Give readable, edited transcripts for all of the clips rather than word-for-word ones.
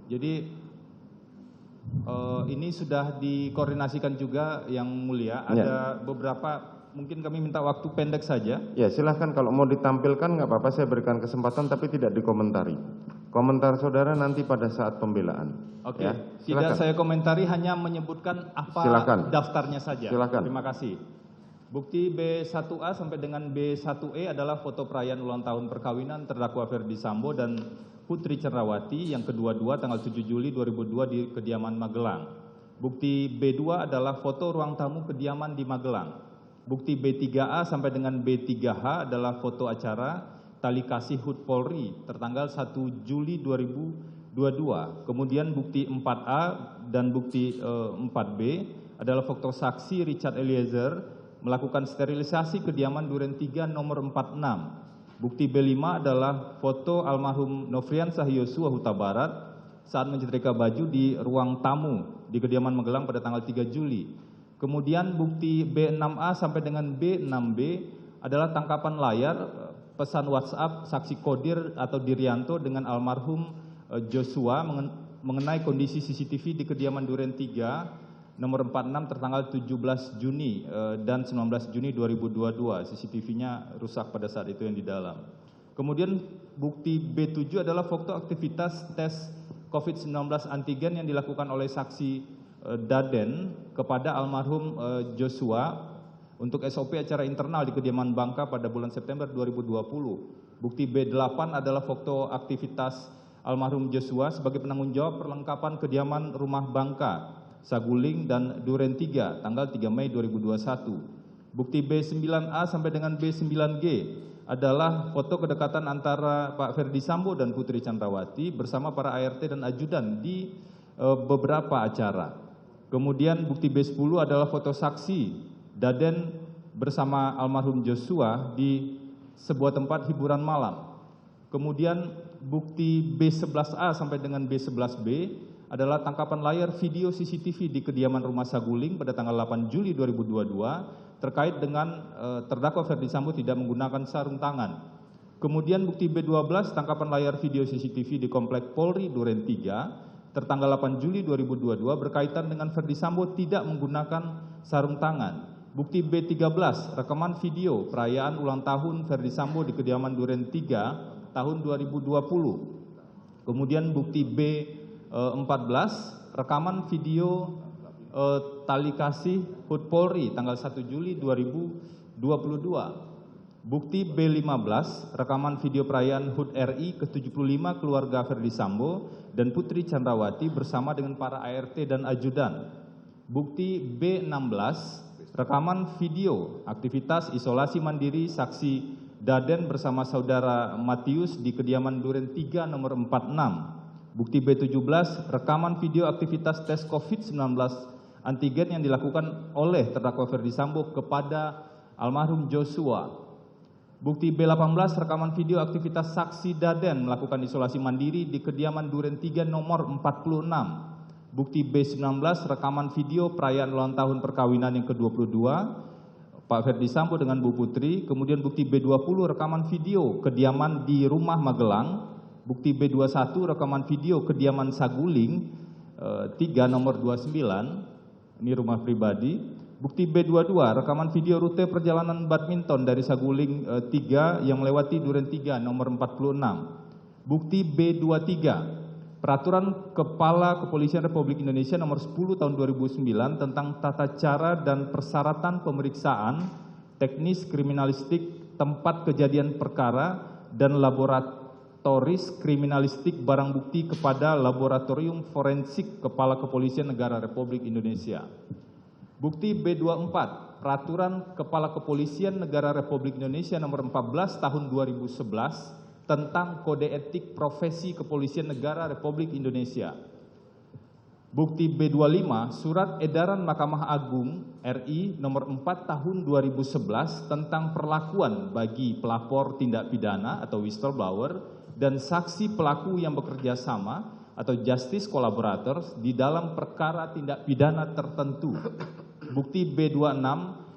Jadi ini sudah dikoordinasikan juga yang mulia. Ada beberapa, mungkin kami minta waktu pendek saja. Ya silahkan, kalau mau ditampilkan nggak apa-apa, saya berikan kesempatan tapi tidak dikomentari. Komentar saudara nanti pada saat pembelaan. Oke, ya, tidak saya komentari, hanya menyebutkan apa daftarnya saja. Silakan. Terima kasih. Bukti B1A sampai dengan B1E adalah foto perayaan ulang tahun perkawinan terdakwa Ferdi Sambo dan Putri Cenrawati yang kedua-dua tanggal 7 Juli 2002 di kediaman Magelang. Bukti B2 adalah foto ruang tamu kediaman di Magelang. Bukti B3A sampai dengan B3H adalah foto acara tali kasih HUT Polri tertanggal 1 Juli 2022. Kemudian bukti 4A dan bukti 4B adalah foto saksi Richard Eliezer melakukan sterilisasi kediaman Duren 3 nomor 46. Bukti B5 adalah foto almarhum Nofriansah Yosua Huta Barat saat menyetrika baju di ruang tamu di kediaman Magelang pada tanggal 3 Juli. Kemudian bukti B6A sampai dengan B6B adalah tangkapan layar pesan WhatsApp saksi Kodir atau Dirianto dengan almarhum Joshua mengenai kondisi CCTV di kediaman Duren 3 nomor 46 tertanggal 17 Juni dan 19 Juni 2022. CCTV-nya rusak pada saat itu yang di dalam. Kemudian bukti B7 adalah foto aktivitas tes COVID-19 antigen yang dilakukan oleh saksi Daden kepada almarhum Joshua untuk SOP acara internal di kediaman Bangka pada bulan September 2020. Bukti B8 adalah foto aktivitas almarhum Joshua sebagai penanggung jawab perlengkapan kediaman rumah Bangka, Saguling dan Duren 3 tanggal 3 Mei 2021. Bukti B9A sampai dengan B9G adalah foto kedekatan antara Pak Ferdi Sambo dan Putri Candrawati bersama para ART dan ajudan di beberapa acara. Kemudian bukti B10 adalah foto saksi Daden bersama almarhum Joshua di sebuah tempat hiburan malam. Kemudian bukti B11A sampai dengan B11B adalah tangkapan layar video CCTV di kediaman rumah Saguling pada tanggal 8 Juli 2022 terkait dengan terdakwa Ferdi Sambo tidak menggunakan sarung tangan. Kemudian bukti B12 tangkapan layar video CCTV di Komplek Polri Duren 3 tertanggal 8 Juli 2022 berkaitan dengan Ferdi Sambo tidak menggunakan sarung tangan. Bukti B13 rekaman video perayaan ulang tahun Ferdi Sambo di kediaman Duren 3 tahun 2020. Kemudian bukti B14 rekaman video tali kasih HUT Polri tanggal 1 Juli 2022. Bukti B15 rekaman video perayaan HUT RI ke-75 keluarga Ferdi Sambo dan Putri Candrawati bersama dengan para ART dan ajudan. Bukti B16 rekaman video aktivitas isolasi mandiri saksi Daden bersama saudara Matius di kediaman Duren 3 nomor 46. Bukti B17, rekaman video aktivitas tes COVID-19 antigen yang dilakukan oleh terdakwa Ferdi Sambo kepada almarhum Joshua. Bukti B18, rekaman video aktivitas saksi Daden melakukan isolasi mandiri di kediaman Duren 3 nomor 46. Bukti B19, rekaman video perayaan ulang tahun perkawinan yang ke-22, Pak Ferdi Sambo dengan Bu Putri. Kemudian bukti B20, rekaman video kediaman di rumah Magelang. Bukti B21 rekaman video kediaman Saguling 3 nomor 29, ini rumah pribadi. Bukti B22 rekaman video rute perjalanan badminton dari Saguling 3 yang melewati Duren 3 nomor 46. Bukti B23 peraturan Kepala Kepolisian Republik Indonesia nomor 10 tahun 2009 tentang tata cara dan persyaratan pemeriksaan teknis kriminalistik tempat kejadian perkara dan laboratorium kriminalistik barang bukti kepada Laboratorium Forensik Kepala Kepolisian Negara Republik Indonesia. Bukti B24, Peraturan Kepala Kepolisian Negara Republik Indonesia nomor 14 tahun 2011 tentang Kode Etik Profesi Kepolisian Negara Republik Indonesia. Bukti B25, Surat Edaran Mahkamah Agung RI nomor 4 tahun 2011 tentang perlakuan bagi pelapor tindak pidana atau whistleblower dan saksi pelaku yang bekerja sama atau justice collaborators di dalam perkara tindak pidana tertentu. Bukti B26,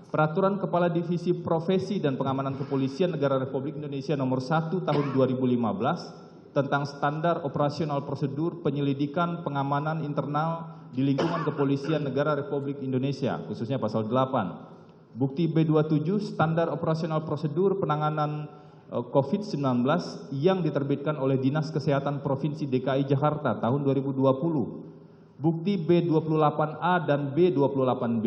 Peraturan Kepala Divisi Profesi dan Pengamanan Kepolisian Negara Republik Indonesia Nomor 1 Tahun 2015 tentang standar operasional prosedur penyelidikan pengamanan internal di lingkungan Kepolisian Negara Republik Indonesia, khususnya pasal 8. Bukti B27 standar operasional prosedur penanganan COVID-19 yang diterbitkan oleh Dinas Kesehatan Provinsi DKI Jakarta tahun 2020. Bukti B28A dan B28B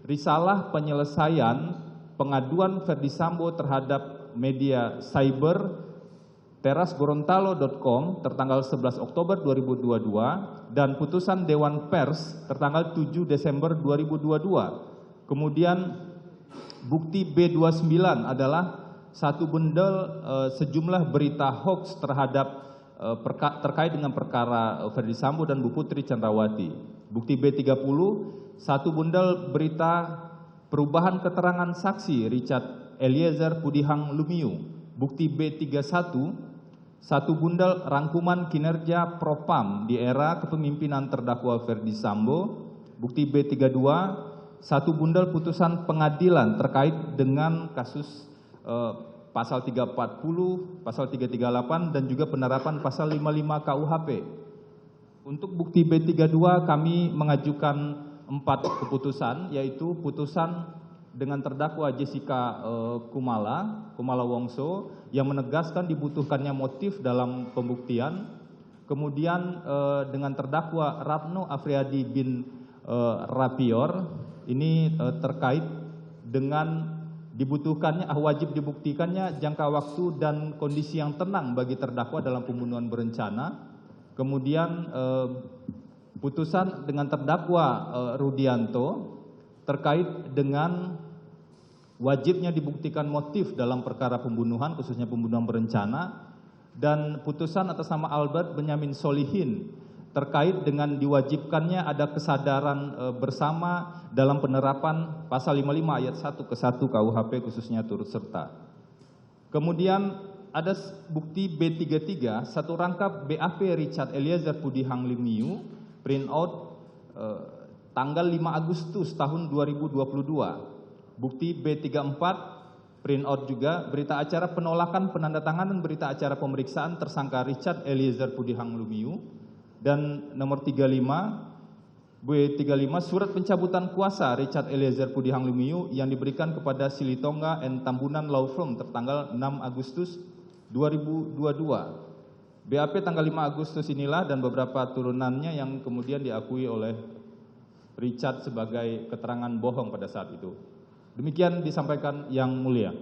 risalah penyelesaian pengaduan Ferdi Sambo terhadap media cyber terasgorontalo.com tertanggal 11 Oktober 2022 dan putusan Dewan Pers tertanggal 7 Desember 2022. Kemudian bukti B29 adalah satu bundel sejumlah berita hoax terkait dengan perkara Ferdi Sambo dan Bu Putri Chandrawati. Bukti B30 satu bundel berita perubahan keterangan saksi Richard Eliezer Pudihang Lumiu. Bukti B31 satu bundel rangkuman kinerja Propam di era kepemimpinan terdakwa Ferdi Sambo. Bukti B32 satu bundel putusan pengadilan terkait dengan kasus pasal 340, pasal 338 dan juga penerapan pasal 55 KUHP. Untuk bukti B32 kami mengajukan 4 keputusan, yaitu putusan dengan terdakwa Jessica Kumala Wongso yang menegaskan dibutuhkannya motif dalam pembuktian. Kemudian dengan terdakwa Ratno Afriyadi bin Rapior ini terkait dengan dibutuhkannya wajib dibuktikannya jangka waktu dan kondisi yang tenang bagi terdakwa dalam pembunuhan berencana. Kemudian putusan dengan terdakwa Rudianto terkait dengan wajibnya dibuktikan motif dalam perkara pembunuhan, khususnya pembunuhan berencana, dan putusan atas nama Albert Benyamin Solihin terkait dengan diwajibkannya ada kesadaran bersama dalam penerapan pasal 55 ayat 1 ke 1 KUHP khususnya turut serta. Kemudian ada bukti B33 satu rangkap BAP Richard Eliezer Pudihang Lumiu print out tanggal 5 Agustus tahun 2022. Bukti B34 print out juga berita acara penolakan penandatanganan berita acara pemeriksaan tersangka Richard Eliezer Pudihang Lumiu. Dan nomor 35 B35 surat pencabutan kuasa Richard Eliezer Pudihang Lumiu yang diberikan kepada Silitonga and Tambunan Law Firm tertanggal 6 Agustus 2022. BAP tanggal 5 Agustus inilah dan beberapa turunannya yang kemudian diakui oleh Richard sebagai keterangan bohong pada saat itu. Demikian disampaikan Yang Mulia.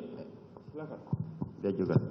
Silakan. Dia juga.